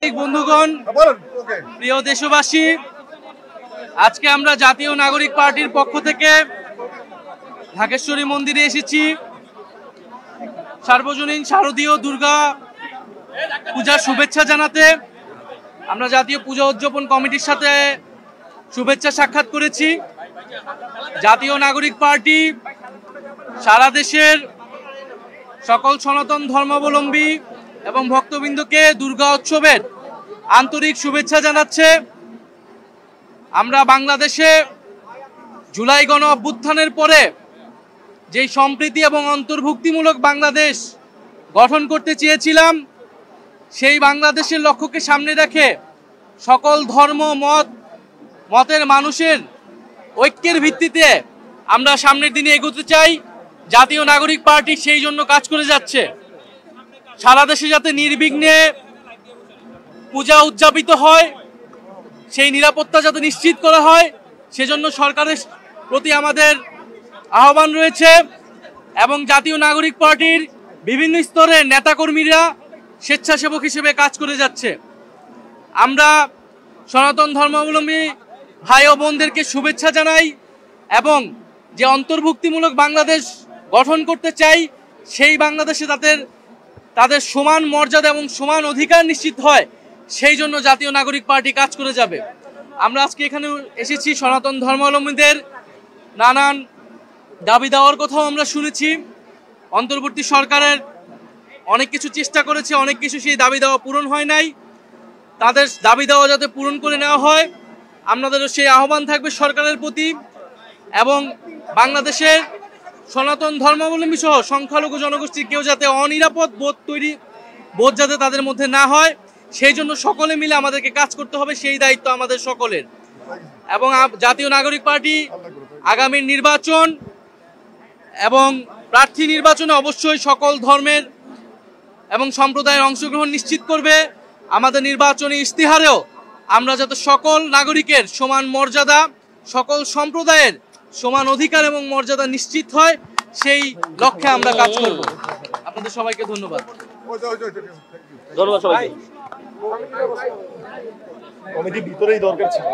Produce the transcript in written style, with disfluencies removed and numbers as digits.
বন্ধুগণ, প্রিয় দেশবাসী, আজকে আমরা জাতীয় নাগরিক পার্টির পক্ষ থেকে ঢাকেশ্বরী মন্দিরে এসেছি সার্বজনীন শারদীয় দুর্গা পূজার শুভেচ্ছা জানাতে। আমরা জাতীয় পূজা উদযাপন কমিটির সাথে শুভেচ্ছা সাক্ষাৎ করেছি। জাতীয় নাগরিক পার্টি সারা দেশের সকল সনাতন ধর্মাবলম্বী এবং ভক্তবৃন্দকে দুর্গা উৎসবের আন্তরিক শুভেচ্ছা জানাচ্ছে। আমরা বাংলাদেশে জুলাই গণ অভ্যুত্থানের পরে যেই সম্প্রীতি এবং অন্তর্ভুক্তিমূলক বাংলাদেশ গঠন করতে চেয়েছিলাম, সেই বাংলাদেশের লক্ষ্যকে সামনে রেখে সকল ধর্ম মতের মানুষের ঐক্যের ভিত্তিতে আমরা সামনের দিনে এগোতে চাই। জাতীয় নাগরিক পার্টি সেই জন্য কাজ করে যাচ্ছে। সারা দেশে যাতে নির্বিঘ্নে পূজা উদযাপিত হয়, সেই নিরাপত্তা যাতে নিশ্চিত করা হয়, সেজন্য সরকারের প্রতি আমাদের আহ্বান রয়েছে। এবং জাতীয় নাগরিক পার্টির বিভিন্ন স্তরের নেতাকর্মীরা স্বেচ্ছাসেবক হিসেবে কাজ করে যাচ্ছে। আমরা সনাতন ধর্মাবলম্বী ভাই ও বোনদেরকে শুভেচ্ছা জানাই এবং যে অন্তর্ভুক্তিমূলক বাংলাদেশ গঠন করতে চাই, সেই বাংলাদেশে তাদের সমান মর্যাদা এবং সমান অধিকার নিশ্চিত হয়, সেই জন্য জাতীয় নাগরিক পার্টি কাজ করে যাবে। আমরা আজকে এখানে এসেছি, সনাতন ধর্মাবলম্বীদের নানান দাবি দেওয়ার কথাও আমরা শুনেছি। অন্তর্বর্তী সরকারের অনেক কিছু চেষ্টা করেছে, অনেক কিছু সেই দাবি দেওয়া পূরণ হয় নাই। তাদের দাবি দেওয়া যাতে পূরণ করে নেওয়া হয়, আমাদেরও সেই আহ্বান থাকবে সরকারের প্রতি। এবং বাংলাদেশের সনাতন ধর্মাবলম্বী সহ সংখ্যালঘু জনগোষ্ঠীর কেউ যাতে অনিরাপদ বোধ যাতে তাদের মধ্যে না হয়, সেই জন্য সকলে মিলে আমাদেরকে কাজ করতে হবে, সেই দায়িত্ব আমাদের সকলের। এবং জাতীয় নাগরিক পার্টি আগামী নির্বাচন এবং প্রার্থী নির্বাচনে অবশ্যই সকল ধর্মের এবং সম্প্রদায়ের অংশগ্রহণ নিশ্চিত করবে। আমাদের নির্বাচনী ইশতেহারেও আমরা যাতে সকল নাগরিকের সমান মর্যাদা, সকল সম্প্রদায়ের সমান অধিকার এবং মর্যাদা নিশ্চিত হয়, সেই লক্ষ্যে আমরা কাজ করব। আপনাদের সবাইকে ধন্যবাদ। ধন্যবাদ সবাইকে। কমিটির ভিতরেই দরকার ছিল।